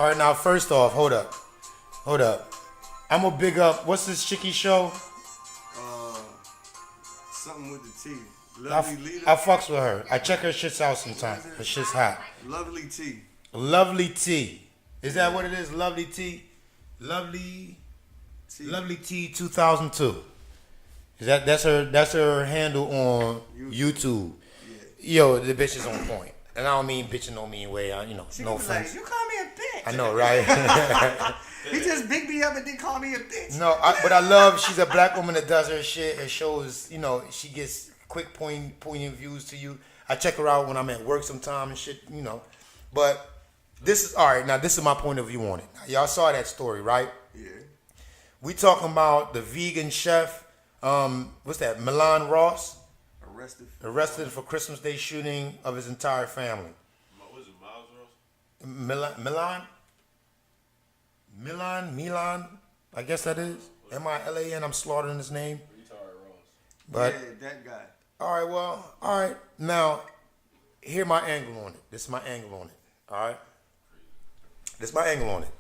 All right, now first off, hold up. I'm gonna big up. What's this chicky show? Something with the T. Lovely Leader. I fucks with her. I check her shits out sometimes. Her shit's hot. Lovely T. Lovely T. Is that what it is? Lovely T. Lovely T 2002. Is that's her handle on YouTube. Yeah. Yo, the bitch is on point. And I don't mean bitch in no mean way. She no was offense. like, you call me a bitch. I know, right? He just big me up and then call me a bitch. No, but I love she's a black woman that does her shit. It shows, she gets quick poignant views to you. I check her out when I'm at work sometime and shit, But this is, all right, now this is my point of view on it. Now, y'all saw that story, right? Yeah. We talking about the vegan chef, what's that, Milan Ross? Arrested for Christmas Day shooting of his entire family. What was it, Miles Ross? Milan, I guess that is. Milan, I'm slaughtering his name. But, yeah, that guy. All right. Now, here's my angle on it. This is my angle on it. All right? This is my angle on it.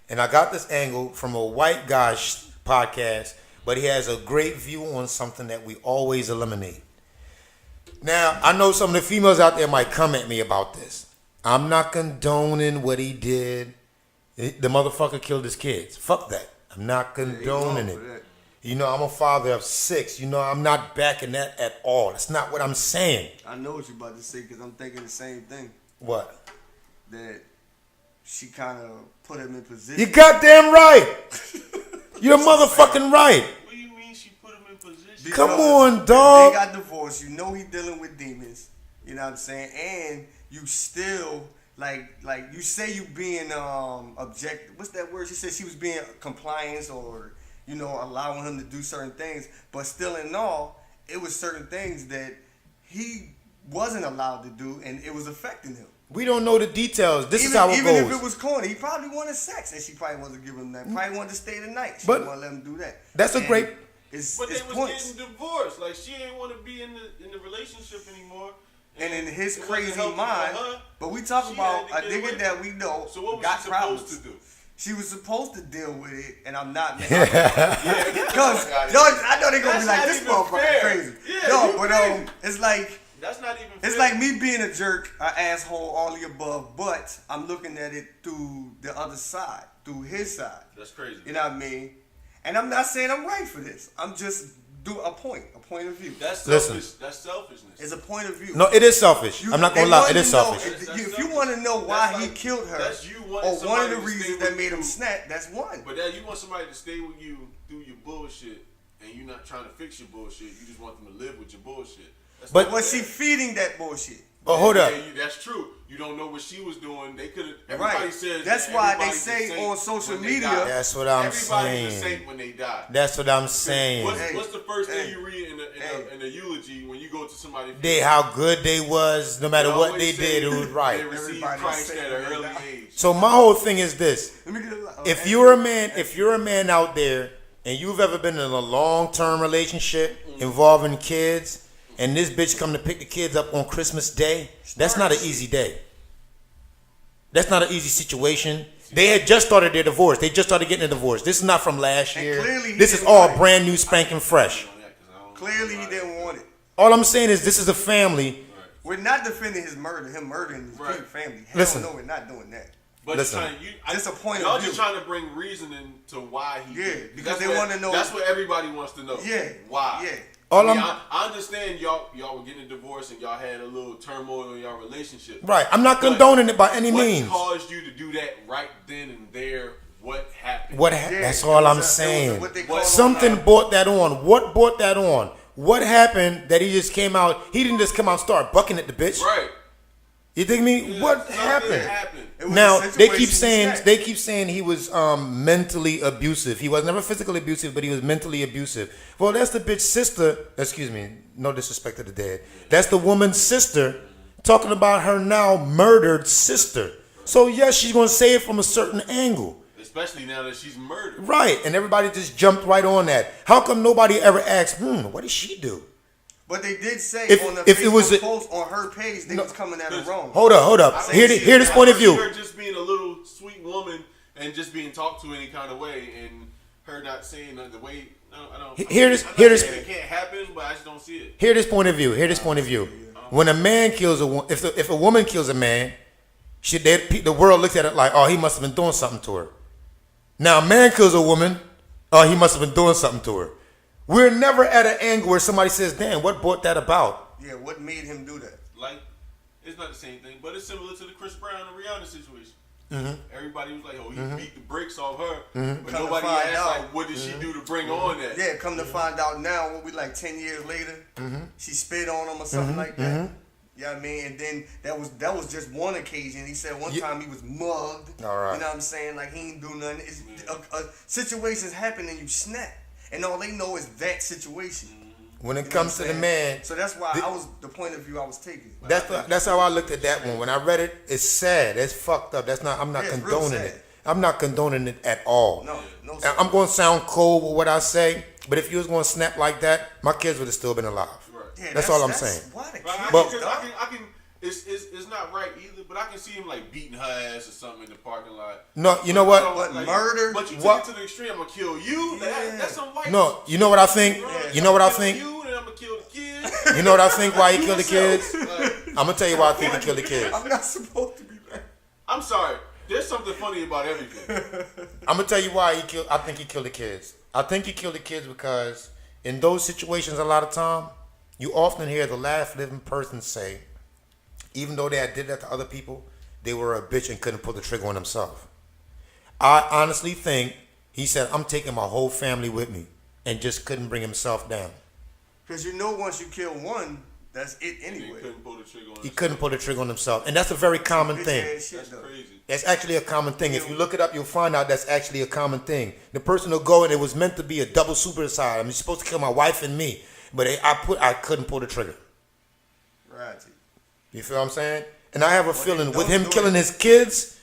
And I got this angle from a white guy's podcast, but he has a great view on something that we always eliminate. Now, I know some of the females out there might come at me about this. I'm not condoning what he did. The motherfucker killed his kids. Fuck that. I'm not condoning it. I'm a father of 6. I'm not backing that at all. That's not what I'm saying. I know what you're about to say because I'm thinking the same thing. What? That she kind of put him in position. You goddamn right. You're motherfucking right. What do you mean she put him in position? Because come on, dog. They got divorced. He dealing with demons. You know what I'm saying? And you still like you say you being objective. What's that word? She said she was being compliance or allowing him to do certain things, but still in all, it was certain things that he wasn't allowed to do, and it was affecting him. We don't know the details. This is how it goes. Even if it was corny, he probably wanted sex, and she probably wasn't giving him that. Probably wanted to stay the night. She didn't want to let him do that. That's a great. But they was getting divorced. Like she ain't want to be in the relationship anymore. And in his crazy mind, but we talk about a nigga that we know so what was got she problems. supposed to do? She was supposed to deal with it, and I'm not. Because I know they're gonna be like, this motherfucker crazy. Yeah, it's like. That's not even It's fair. like me being a jerk, an asshole, all the above, but I'm looking at it through the other side, through his side. That's crazy. You know what I mean? And I'm not saying I'm right for this. I'm just do a point of view. That's selfish. That's selfishness. It's a point of view. No, it is selfish. I'm not gonna lie, it is selfish. If you want to know why he killed her, or one of the reasons that made him snap, that's one. But then you want somebody to stay with you through your bullshit, and you're not trying to fix your bullshit. You just want them to live with your bullshit. But was she feeding that bullshit? Oh, hold up. That's true. You don't know what she was doing. They could have. Everybody says that's why they say on social media. That's what I'm saying. Everybody's a saint when they die. That's what I'm saying. What's the first thing you read in a eulogy when you go to somebody? How good they was, no matter what they did, it was right. They received Christ at an early age. So my whole thing is this: if you're a man out there and you've ever been in a long-term relationship involving kids, and this bitch come to pick the kids up on Christmas Day, that's not an easy day. That's not an easy situation. They had just started their divorce. They just started getting a divorce. This is not from last year. This is all brand new, spanking fresh. Clearly he didn't want it. All I'm saying is this is a family. We're not defending his murder, him murdering his family. Listen. No, we're not doing that. But listen, it's a point y'all of view. just trying to bring reasoning to why he did. Because they want to know. That's what everybody wants to know. Yeah. Why? Yeah. I understand y'all were getting a divorce and y'all had a little turmoil in y'all relationship. Right. I'm not condoning it by any means. What caused you to do that right then and there? What happened? That's all I'm saying. Something brought that on. What brought that on? What happened that he just came out? He didn't just come out and start bucking at the bitch. Right. You think me? Yeah, what happened? happened. Now they keep saying he was mentally abusive. He was never physically abusive, but he was mentally abusive. Well, that's the bitch's sister. Excuse me, no disrespect to the dead. That's the woman's sister talking about her now murdered sister. So yes, she's gonna say it from a certain angle. Especially now that she's murdered. Right, and everybody just jumped right on that. How come nobody ever asked, what did she do? But they did say on the Facebook post on her page they was coming at her wrong. Hold up. Hear this point of view. Her just being a little sweet woman and just being talked to any kind of way, and her not saying the way. I don't. Hear this. It can't happen, but I just don't see it. Hear this point of view. When a man kills if a woman kills a man, the world looks at it like, oh, he must have been doing something to her. Now a man kills a woman, oh, he must have been doing something to her. We're never at an angle where somebody says, damn, what brought that about? Yeah, what made him do that? Like, it's not the same thing, but it's similar to the Chris Brown and Rihanna situation. Mm-hmm. Everybody was like, oh, he beat the brakes off her. Mm-hmm. But Come to nobody find asked, out. like, what did she do to bring on that? Yeah, come to find out now, what we like 10 years later, she spit on him or something like that. You know what I mean? And then that was just one occasion. He said one time he was mugged. All right. You know what I'm saying? Like he ain't do nothing. Situations happen and you snap. And all they know is that situation. When it comes to the man, So that's why I was the point of view I was taking. that's how I looked at that one. When I read it, it's sad. It's fucked up. I'm not Yeah, it's real condoning sad. it. I'm not condoning it at all. No. Now, I'm going to sound cold with what I say, but if you was going to snap like that, my kids would have still been alive. Right. Yeah, That's all I'm saying. Why the But kids, I can. It's not right either. But I can see him like beating her ass or something in the parking lot. No, you know what? What, Like, murder? But you took What? it to the extreme. I'm gonna kill you. Yeah. That's some white. No, you know what I think? You know what I think? You, then I'm gonna kill the kids. You know what I think why he killed the kids? Like, I'm going to tell you why I think he killed the kids. I'm not supposed to be back. I'm sorry. There's something funny about everything. I'm gonna tell you why I think he killed the kids. I think he killed the kids because in those situations, a lot of time, you often hear the last living person say, even though they had did that to other people, they were a bitch and couldn't pull the trigger on themselves. I honestly think he said, I'm taking my whole family with me, and just couldn't bring himself down. Because you know once you kill one, that's it He anyway. couldn't pull the trigger on. He couldn't pull the trigger on himself, and that's a very common Bitch thing. ass shit, That's though. crazy. It's actually a common thing. If you look it up, you'll find out that's actually a common thing. The person will go and it was meant to be a double suicide. You're supposed to kill my wife and me, but I couldn't pull the trigger. Right. You feel what I'm saying? And I have a feeling with don't him do killing it. his kids,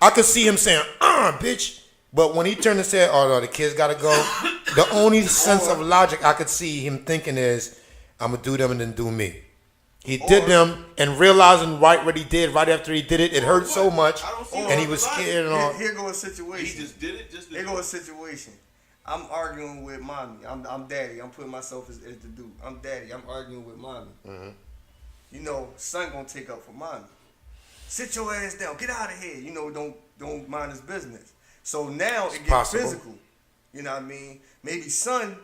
I could see him saying, bitch. But when he turned and said, oh, no, the kids got to go, the only sense of logic I could see him thinking is, I'm going to do them and then do me. He did them and realizing right what he did, right after he did it, it hurt so much, I don't see and he no was logic. scared and all. Here go a He situation. just did it. Just to Here do go a it. situation. I'm arguing with mommy. I'm daddy. I'm putting myself as the dude. I'm daddy. I'm arguing with mommy. You know, son gonna take up for mommy. Sit your ass down. Get out of here. You know, don't mind his business. So now it gets possible. physical. You know what I mean? Maybe son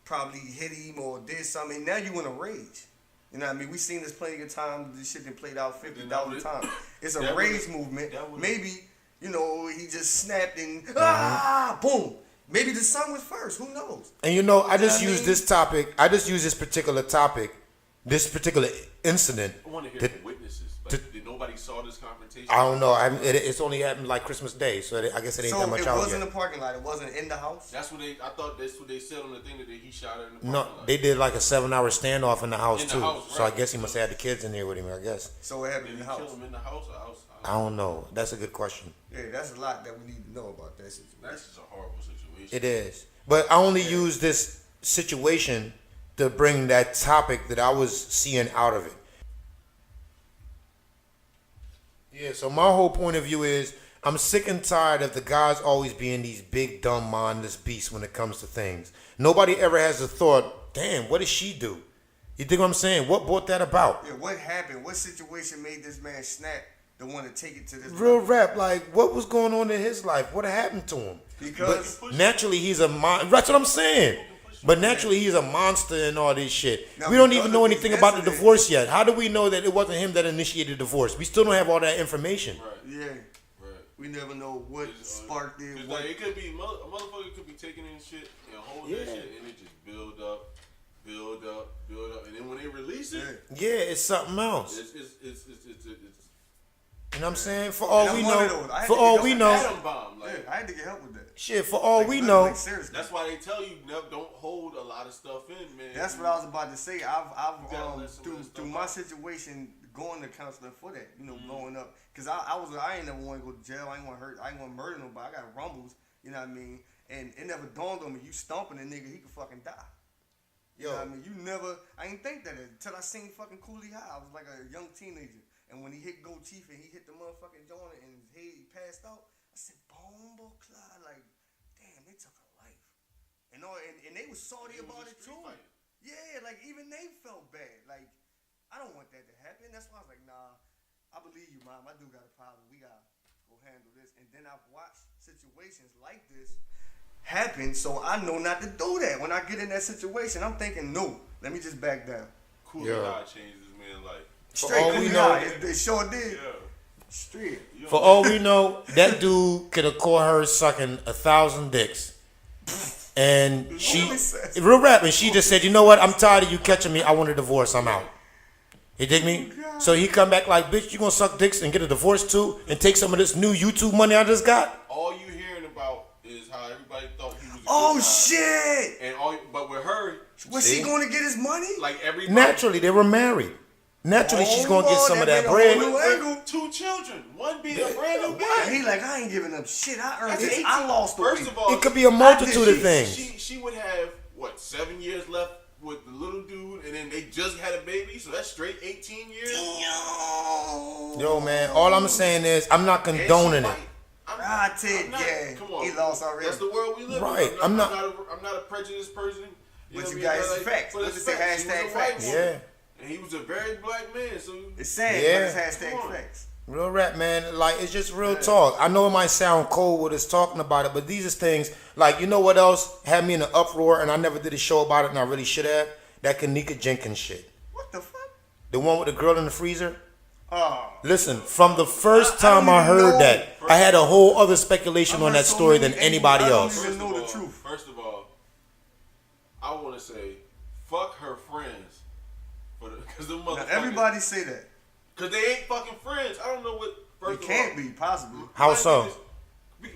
probably hit him or did something. Now you in a rage. You know what I mean? We seen this plenty of times. This shit been played out 50,000 times. It's a that rage would've- movement. that would've- Maybe, you know, he just snapped and boom. Maybe the son was first. Who knows? And you know, I just You know what I used mean? this topic, I just used this particular topic, this particular incident. I want to hear that- from witnesses. Like, did nobody saw this confrontation? I don't know. It's only happened like Christmas Day, so I guess it ain't So that much it out wasn't yet. in the parking lot. It wasn't in the house. I thought that's what they said on the thing that he shot her in the parking No, lot. they did like a 7-hour standoff in the house In the too. house, So I right. guess he must have had the kids in there with him. I guess. So it happened Did in he the kill house. him in the house or house? I don't know. That's a good question. Yeah, that's a lot that we need to know about that situation. That's just a horrible situation. It is, but I only use this situation to bring that topic that I was seeing out of it. Yeah, so my whole point of view is I'm sick and tired of the guys always being these big, dumb, mindless beasts when it comes to things. Nobody ever has a thought, damn, what did she do? You think what I'm saying? What brought that about? Yeah, what happened? What situation made this man snap to want to take it to this Real level? rap, like what was going on in his life? What happened to him? Because But naturally he's a that's what I'm saying. But naturally he's a monster and all this shit. Now, We don't because even know of anything this about the incident- divorce yet. How do we know that it wasn't him that initiated the divorce? We still don't have all that information. Right. yeah, Right. we never know what sparked it. 'Cause, What like, it could be a motherfucker could be taking in shit and holding that Yeah. shit, and it just build up, and then when they release it, Yeah, it's something else. it's You know what I'm saying? For all And we I'm one of know, those. I had for to all get we up know, atom bomb. Like, yeah, I had to get help with that. shit, for all Like, we literally, know, seriously. that's why they tell you never don't hold a lot of stuff in, man. That's what I was about to say. I've gotta let some of through that stuff through my out. situation going to counseling for that. You know, growing up, because I ain't never want to go to jail. I ain't want to hurt. I ain't want to murder nobody. I got rumbles. You know what I mean? And it never dawned on me. You stomping a nigga, he could fucking die. You know what I mean? I ain't think that until I seen fucking Cooley High. I was like a young teenager. And when he hit gold teeth and he hit the motherfucking joint and his head he passed out, I said, Bombo Clyde, like, damn, they took a life. And they was salty about it too. Yeah, like even they felt bad. Like, I don't want that to happen. That's why I was like, nah, I believe you, Mom. I do got a problem. We gotta go handle this. And then I've watched situations like this happen, so I know not to do that. When I get in that situation, I'm thinking, no, let me just back down. Cool God changed this man's life. Straight all we Cool know- God. It sure did. Yeah. Straight. For all we know, that dude could have caught her sucking 1,000 dicks. And she, real rap, and she just said, you know what, I'm tired of you catching me. I want a divorce. I'm out. You dig me? So he come back like, bitch, you gonna suck dicks and get a divorce too and take some of this new YouTube money I just got? All you hearing about is how everybody thought he was a Oh, good guy. shit. And but with her, Was she going to get his money? like everybody. Naturally, they were married. Naturally, she's gonna get some of that bread. With 2 children, one being a brand new baby. And he like, I ain't giving up shit. I earned it. I lost the First weight. of all, It could be a multitude of shit. things. she would have what 7 years left with the little dude, and then they just had a baby, so that's straight 18 years. Yo, man, all I'm saying is I'm not condoning it. Ah, Ted, yeah. Come on, He lost already. That's the world we live Right, in. I'm not- I'm not a prejudiced person. But know you what got I mean? his facts. But Let's it's say facts. She was a hashtag white facts. woman, Yeah. and he was a very black man, so It's sad, Yeah. but it's Come hashtag on. facts. Real rap, man. Like, it's just real talk. I know it might sound cold with us talking about it, but these is things, like, you know what else had me in an uproar and I never did a show about it and I really should have? That KENNEKA JENKINS shit. What the fuck? The one with the girl in the freezer? Oh. Listen, from the first I don't time I even heard know. that, I had a whole other speculation on that story than anybody else. I don't even know the truth. First of all, I want to say, fuck her friends, because the Now, motherfuckers. everybody say that. Because they ain't fucking friends. I don't know what. It First can't of all, be, possibly. How my so? thing is,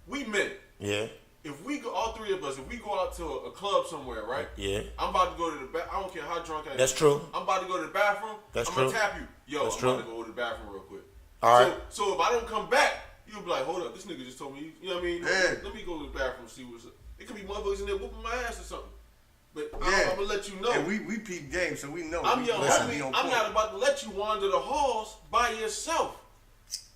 we men. Yeah, If we go, all 3 of us, if we go out to a club somewhere, right? yeah. I'm about to go to the bath. I don't care how drunk I am. That's true. I'm about to go to the bathroom. That's I'm true. gonna tap you. Yo, That's I'm true. about to go to the bathroom real quick. All right. So if I don't come back, you'll be like, hold up, this nigga just told me. You know what I mean? Yeah. Let me go to the bathroom and see what's up. It could be motherfuckers in there whooping my ass or something. But Yeah. I'm gonna let you know. And we peep game, so we know. I'm we your gotta be homie. on I'm point. not about to let you wander the halls by yourself.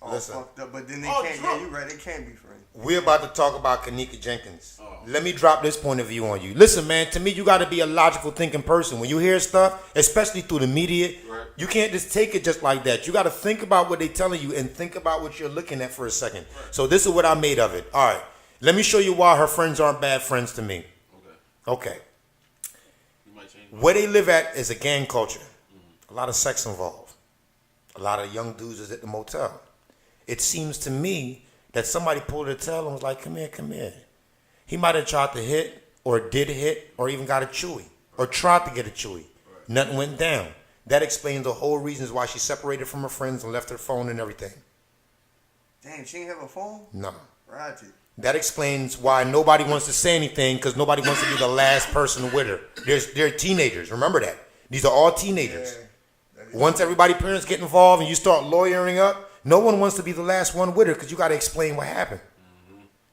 All Listen. fucked up, but then they All can't. drunk. Yeah, you right. They can't be friends. We're about to talk about KENNEKA JENKINS. Oh. Let me drop this point of view on you. Listen, man, to me, you got to be a logical thinking person. When you hear stuff, especially through the media, Right. you can't just take it just like that. You got to think about what they're telling you and think about what you're looking at for a second. Right. So this is what I made of it. All right. Let me show you why her friends aren't bad friends to me. Okay. Okay. You might change. Where they live at is a gang culture. A lot of sex involved. A lot of young dudes is at the motel. It seems to me that somebody pulled her tail and was like, come here, come here. He might have tried to hit or did hit or even got a chewy or tried to get a chewy. Nothing went down. That explains the whole reasons why she separated from her friends and left her phone and everything. Damn, she ain't have a phone? No. Right. That explains why nobody wants to say anything because nobody wants to be the last person with her. They're teenagers. Remember that. These are all teenagers. Once everybody parents get involved and you start lawyering up, no one wants to be the last one with her because you got to explain what happened.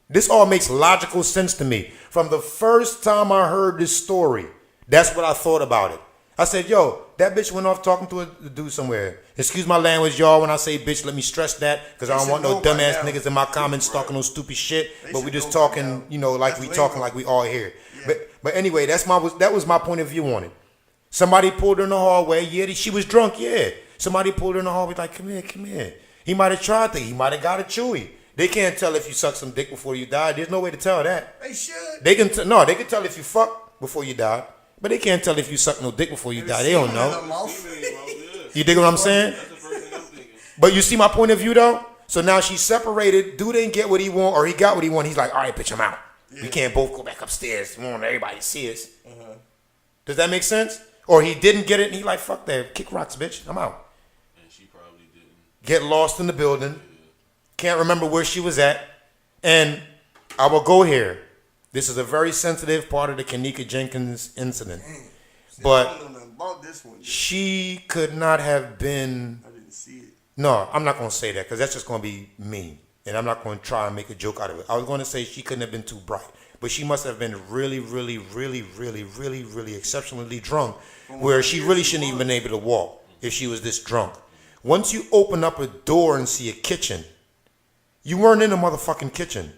This all makes logical sense to me. From the first time I heard this story, that's what I thought about it. I said, yo, that bitch went off talking to a dude somewhere. Excuse my language, y'all, when I say bitch, let me stress that because I don't want no should know by dumbass now. niggas in my comments talking no stupid shit. They But we should just know by talking, now. you know, like That's we talking legal. like we all here. Yeah. But anyway, that was my point of view on it. Somebody pulled her in the hallway. Yeah, she was drunk. Yeah. Somebody pulled her in the hallway like, come here, come here. He might have tried to. He might have got a chewy. They can't tell if you suck some dick before you die. There's no way to tell that. They should. They can they can tell if you fuck before you die, but they can't tell if you suck no dick before you die. They don't know. You dig what I'm saying? That's the first thing I'm thinking. But you see my point of view though? So now she's separated. Dude didn't get what he want or he got what he want. He's like, all right, bitch, I'm out. We can't both go back upstairs. We want everybody to see us. Does that make sense? Or he didn't get it and he like, fuck that. Kick rocks, bitch. I'm out. And she probably didn't. Get lost in the building. Can't remember where she was at. And I will go here. This is a very sensitive part of the KENNEKA JENKINS incident. But I don't know nothing about this one. she could not have been. I didn't see it. No, I'm not going to say that because that's just going to be mean. And I'm not going to try and make a joke out of it. I was going to say she couldn't have been too bright. But she must have been really, really, really, really, really, really exceptionally drunk where she really shouldn't even been able to walk if she was this drunk. Once you open up a door and see a kitchen, you weren't in a motherfucking kitchen.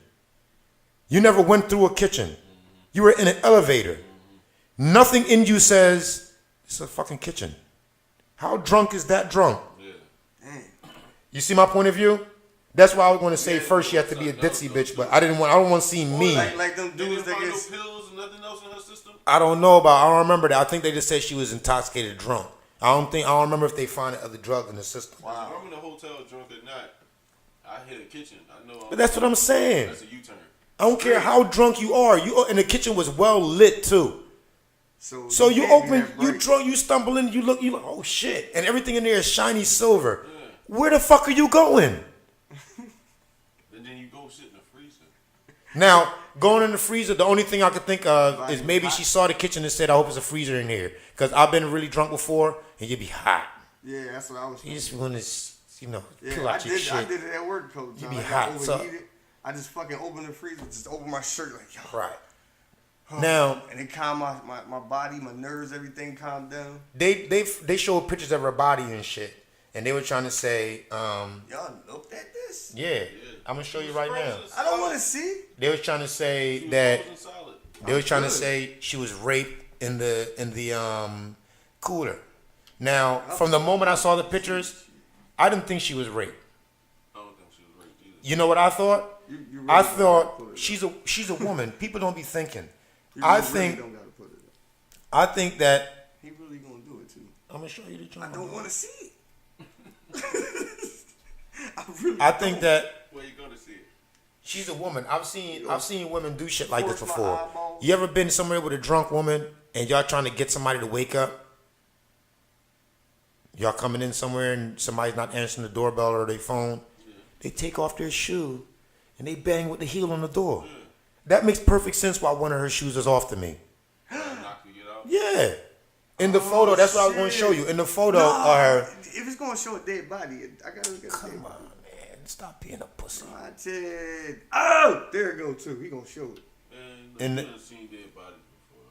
You never went through a kitchen. You were in an elevator. Nothing in you says, it's a fucking kitchen. How drunk is that drunk? Yeah. You see my point of view? That's why I was going to say first you have to be a ditzy bitch, but I don't want to see me. Like them dudes that find get. no pills and nothing else in her system. I don't remember that. I think they just said she was intoxicated drunk. I don't remember if they find other drugs in the system. Wow. If I'm in a hotel drunk at night, I hit a kitchen. I know. But that's what I'm saying. That's a U-turn. I don't care how drunk you are. And the kitchen was well lit too. So you open, you drunk, you stumble in, you look, oh shit, and everything in there is shiny silver. Yeah. Where the fuck are you going? And then you go sit in the freezer. Now, going in the freezer, the only thing I could think of is maybe she saw the kitchen and said, I hope it's a freezer in here. Because I've been really drunk before, and you'd be hot. Yeah, that's what I was thinking. You just want to, pull out your shit. I did it at work, coach. You be hot. So, I just fucking opened the freezer, just open my shirt like, yo. Right. Now, and it calmed my body, my nerves, everything calmed down. They showed pictures of her body and shit, and they were trying to say, y'all looked at this? Yeah, I'm gonna show you right now. I don't want to see. They was trying to say that they was trying to say she was raped in the cooler. Now, from the moment I saw the pictures, I didn't think she was raped. I don't think she was raped either. You know what I thought? You really I thought she's a woman. People don't be thinking. I think that he really gonna do it too. I'm gonna show you the drama. I don't want to see it. I think that where you gonna see it? She's a woman. I've seen women do shit like this before. You ever been somewhere with a drunk woman and y'all trying to get somebody to wake up? Y'all coming in somewhere and somebody's not answering the doorbell or their phone. Yeah. They take off their shoe and they bang with the heel on the door. Yeah. That makes perfect sense why one of her shoes is off to me. Yeah. In the photo, that's what I was going to show you. In the photo of her. If it's going to show a dead body, I got to look at it. Come on, man. Stop being a pussy. Oh, there it go, too. He going to show it. Man, I've seen dead body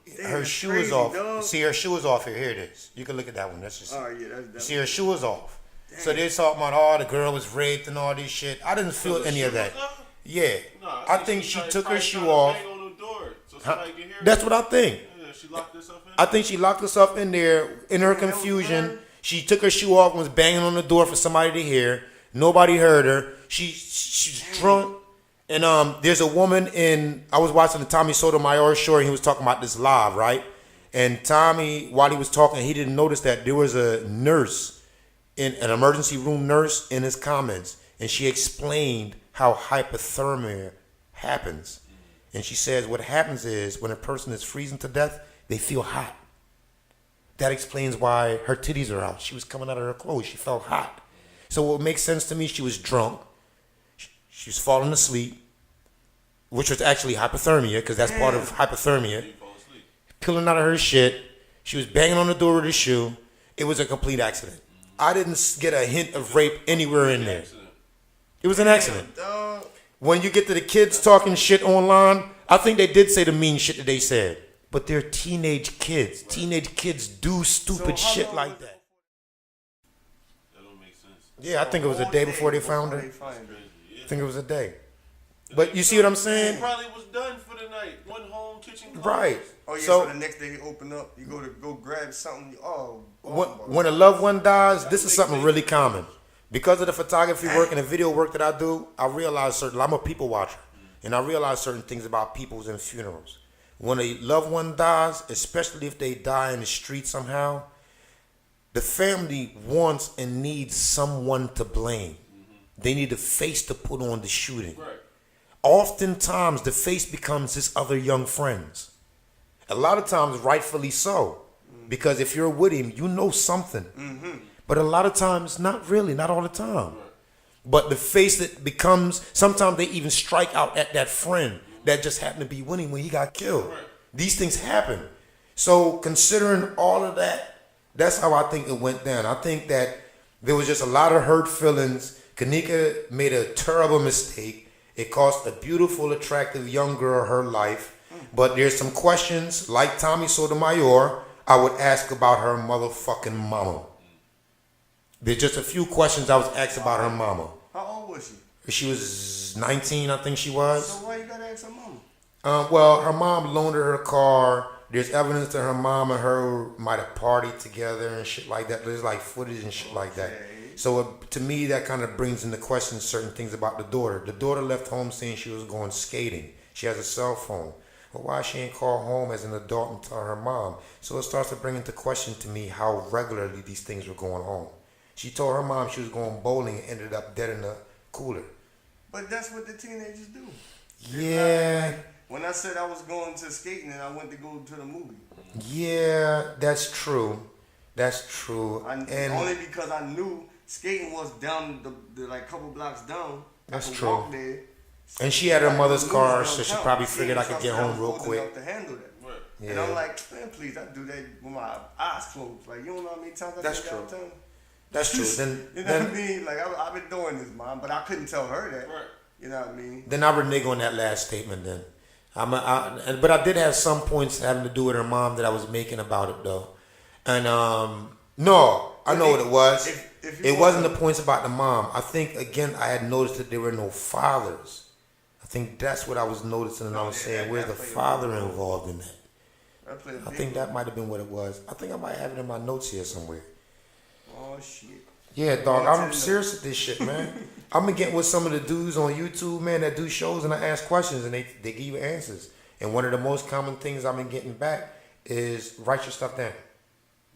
before. Her shoe is off. Dog. See, her shoe is off here. Here it is. You can look at that one. That's just. Oh, yeah. That's see, her shoe is off. Damn. So they're talking about, the girl was raped and all this shit. I didn't feel any of that. Yeah. No, I think she took her shoe off. That's what I think. Yeah, she locked herself in. I think she locked herself in there in her confusion. She took her shoe off and was banging on the door for somebody to hear. Nobody heard her. She's drunk. And there's a woman I was watching the Tommy Sotomayor show and he was talking about this live, right? And Tommy, while he was talking, he didn't notice that there was a nurse, an emergency room nurse in his comments. And she explained how hypothermia happens. And she says what happens is when a person is freezing to death, they feel hot. That explains why her titties are out. She was coming out of her clothes. She felt hot. So what makes sense to me, she was drunk. She was falling asleep, which was actually hypothermia because that's part of hypothermia. Peeling out of her shit. She was banging on the door with her shoe. It was a complete accident. I didn't get a hint of rape anywhere in there. It was an accident. When you get to the kids talking shit online, I think they did say the mean shit that they said. But they're teenage kids. Right. Teenage kids do stupid shit like that. That don't make sense. Yeah, I think it was a day before they found her. I think it was a day. But you see what I'm saying? It probably was done for the night. One home, kitchen closed. Right. Oh, yeah, so the next day you open up, you go grab something. When a loved one dies, this is something really common. Because of the photography work and the video work that I do, I realize I'm a people watcher. And I realize certain things about people's and funerals. When a loved one dies, especially if they die in the street somehow, the family wants and needs someone to blame. They need a face to put on the shooting. Right. Oftentimes, the face becomes his other young friends. A lot of times, rightfully so. Because if you're with him, you know something. Mm-hmm. But a lot of times, not really, not all the time. Right. But the face that becomes, sometimes they even strike out at that friend that just happened to be winning when he got killed. Right. These things happen. So considering all of that, that's how I think it went down. I think that there was just a lot of hurt feelings. KENNEKA made a terrible mistake. It cost a beautiful, attractive young girl her life. But there's some questions, like Tommy Sotomayor, I would ask about her motherfucking mama. There's just a few questions I was asked about her mama. How old was she? She was 19, I think she was. So why you gotta ask her mama? Well, her mom loaned her car. There's evidence that her mom and her might have partied together and shit like that. There's like footage and shit like that. So to me, that kind of brings into question certain things about the daughter. The daughter left home saying she was going skating. She has a cell phone. But why she ain't call home as an adult and tell her mom? So it starts to bring into question to me how regularly these things were going on. She told her mom she was going bowling and ended up dead in the cooler. But that's what the teenagers do. Yeah. When I said I was going to skating and I went to go to the movie. Yeah, that's true. That's true. And only because I knew skating was down the like couple blocks down. That's I could true. walk there. And she had her mother's car, so she probably figured I could get home real quick. To handle that. Right. Yeah. And I'm like, man, please, I do that with my eyes closed. Like, you don't know how many times I That's did true. downtown? That's true. Then, You know what I mean? Like, I've been doing this, Mom, but I couldn't tell her that. Right. You know what I mean? then I renege on that last statement. Then, but I did have some points having to do with her mom that I was making about it though. And no, I know what it was. It wasn't the points about the mom. I think again I had noticed that there were no fathers. I think that's what I was noticing, and I was saying, where's the father involved in that? I think that might have been what it was. I think I might have it in my notes here somewhere. Oh shit. Yeah, dog, I'm serious with this shit, man. I've been getting with some of the dudes on YouTube, man, that do shows, and I ask questions, and they give you answers. And one of the most common things I've been getting back is write your stuff down.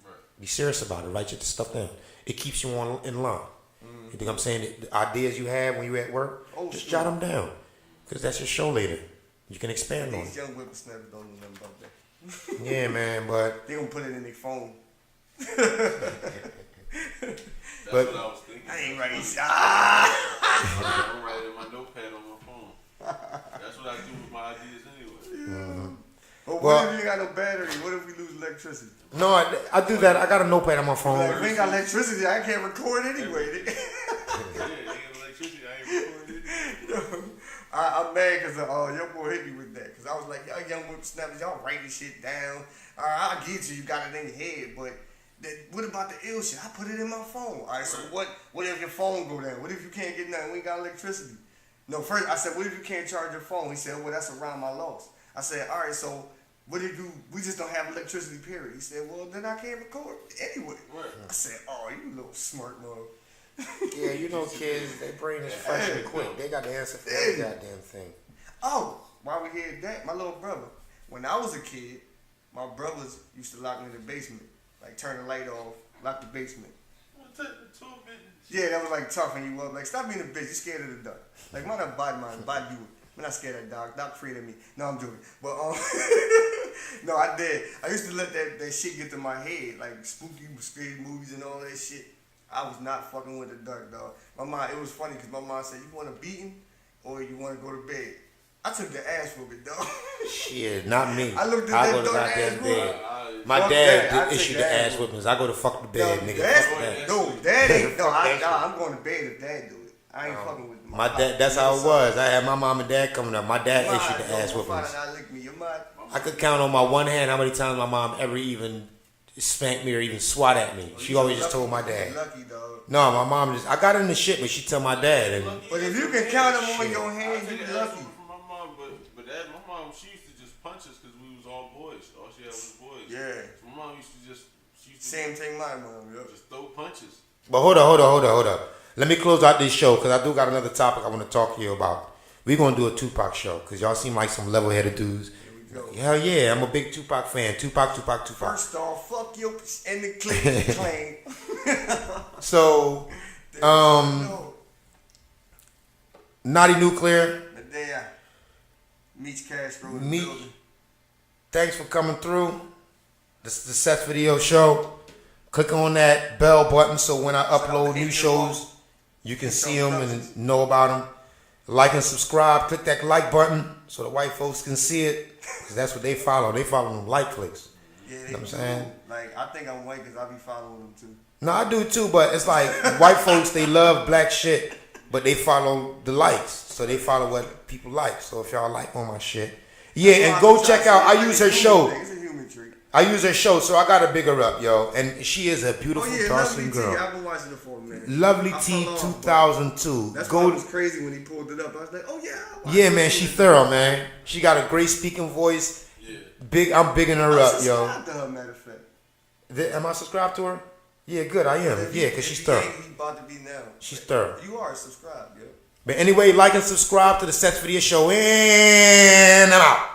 Right. Be serious about it. Write your stuff down. It keeps you in line. You think I'm saying? The ideas you have when you're at work, just jot them down. Because that's your show later. You can expand on These it. young whippersnappers don't know nothing about that. Yeah, man, but... They gonna put it in their phone. That's But- what I was thinking. I ain't writing. I'm writing my notepad on my phone. That's what I do with my ideas anyway. But Well- what if you ain't got no battery? What if we lose electricity? No, I do that. I got a notepad on my phone. Like, if we ain't got electricity, I can't record anyway. Yeah, ain't electricity. I ain't recording it. I'm mad because your boy hit me with that. Because I was like, y'all young whippersnappers, y'all write this shit down. All right, I'll get you got it in your head. But what about the ill shit? I put it in my phone. All right, so what if your phone go down? What if you can't get nothing? We ain't got electricity. No, first I said, what if you can't charge your phone? He said, well, that's around my loss. I said, all right, so what if we just don't have electricity, period? He said, well, then I can't record anyway. Right. I said, oh, you little smart mother. Yeah, you know kids, their brain is fresh and quick. They got the answer for every goddamn thing. Oh, while we hear that, my little brother, when I was a kid, my brothers used to lock me in the basement. Like, turn the light off, lock the basement. Yeah, that was like toughen you up. Like, stop being a bitch. You're scared of the dark. Like, why not body mine? Body you. I'm not scared of the dark. Dark afraid of me. No, I'm joking. But, no, I did. I used to let that shit get to my head. Like, spooky, scary movies and all that shit. I was not fucking with the dark, dog. My mom, it was funny because my mom said, you want a beating or you want to go to bed? I took the ass whooping, dog. Shit, not me. I looked at I that go to dark goddamn ass bed. whooping. My Fuck dad that. I issued take the the ass ass whippings. I go to fuck the bed, No, nigga. that, Fuck that. no, that ain't. No, Fuck that I'm going to bed if dad do it. I ain't fucking with My dad, that's how it was. I had my mom and dad coming up. My dad issued the ass whippings. I could count on my one hand how many times my mom ever even spanked me or even swat at me. She always just told my dad. Lucky, dog. No, my mom just, I got in the shit, but she tell my dad. And But if you can count them on your hand, you lucky. My mom, but my mom, she used to just punch us because we was all boys. All she had was boys. Yeah. So my mom used to just, Same thing my mom, yo. just throw punches. But hold up. Let me close out this show because I do got another topic I want to talk to you about. We're going to do a Tupac show because y'all seem like some level-headed dudes. Here we go. Hell yeah, I'm a big Tupac fan. Tupac. First off, fuck your and the click claim. So, No. Naughty Nuclear, There. Meets Castro in the Meet- building. thanks for coming through. This is the Sess Video Show. Click on that bell button so when I upload new shows, you can see them and know about them. Like and subscribe. Click that like button so the white folks can see it. Because that's what they follow. They follow them like clicks. Yeah, You know what I'm saying? Like, I think I'm white because I be following them too. No, I do too, but it's like white folks, they love black shit, but they follow the likes. So they follow what people like. So if y'all like on my shit. Yeah, and go check out, I use her show. It's a human trait. I use her show, so I gotta big her up, yo. And she is a Oh beautiful, yeah, darling Lovely T. girl. I've been watching it for a minute. Lovely I T fell off, 2002. That's why it Go. was crazy when he pulled it up. I was like, oh yeah. I watched Yeah, it. man, she thorough, man. She got a great speaking voice. Yeah. I'm bigging her I'm up, yo. subscribed to her, matter of fact. Am I subscribed to her? Yeah, good, I am. Yeah, because she's thorough. He about to be now. She's thorough. You are subscribed, yo. But anyway, like and subscribe to the Sess Video Show, and I'm out.